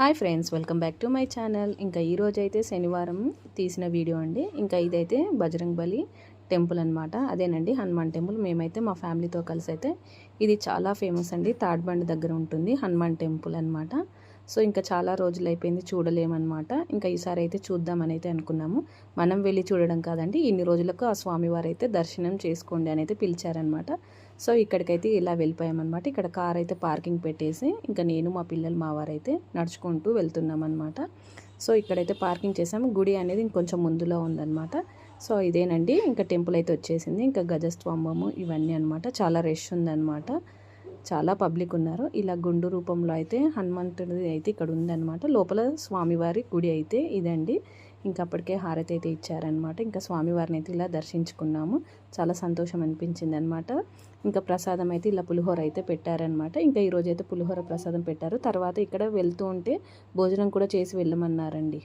Hi friends, welcome back to my channel. ఇంకా ఈరోజు అయితే శనివారం తీసిన వీడియో అండి. ఇంకా ఇదైతే బజరంగ్ బలి టెంపుల్ అనమాట. అదేనండి హనుమాన్ టెంపుల్. మేమైతే మా ఫ్యామిలీతో కలిసి అయితే ఇది చాలా ఫేమస్ అండి. తాడ్బండ్ దగ్గర ఉంటుంది హనుమాన్ టెంపుల్ అనమాట. సో ఇంకా చాలా రోజులు అయిపోయింది చూడలేమన్నమాట. ఇంకా ఈసారి అయితే చూద్దామని అయితే అనుకున్నాము. మనం వెళ్ళి చూడడం కాదండి, ఇన్ని రోజులకు ఆ స్వామివారు అయితే దర్శనం చేసుకోండి అని అయితే పిలిచారనమాట. సో ఇక్కడికైతే ఇలా వెళ్ళిపోయామన్నమాట. ఇక్కడ కార్ అయితే పార్కింగ్ పెట్టేసి ఇంకా నేను మా పిల్లలు మా వారైతే నడుచుకుంటూ వెళ్తున్నాం అనమాట. సో ఇక్కడైతే పార్కింగ్ చేసాము. గుడి అనేది ఇంకొంచెం ముందులో ఉందన్నమాట. సో ఇదేనండి ఇంకా టెంపుల్ అయితే వచ్చేసింది. ఇంకా గజస్తంభము ఇవన్నీ అనమాట. చాలా రష్ ఉందన్నమాట. చాలా పబ్లిక్ ఉన్నారు. ఇలా గుండు రూపంలో అయితే హనుమంతుడిది అయితే ఇక్కడ ఉందన్నమాట. లోపల స్వామివారి గుడి అయితే ఇదండి. ఇంకా అప్పటికే హారతి అయితే ఇచ్చారనమాట. ఇంకా స్వామివారిని అయితే ఇలా దర్శించుకున్నాము. చాలా సంతోషం అనిపించింది అనమాట. ఇంకా ప్రసాదం అయితే ఇలా పులిహోర అయితే పెట్టారనమాట. ఇంకా ఈరోజు అయితే పులిహోర ప్రసాదం పెట్టారు. తర్వాత ఇక్కడ వెళ్తూ ఉంటే భోజనం కూడా చేసి వెళ్ళమన్నారండి.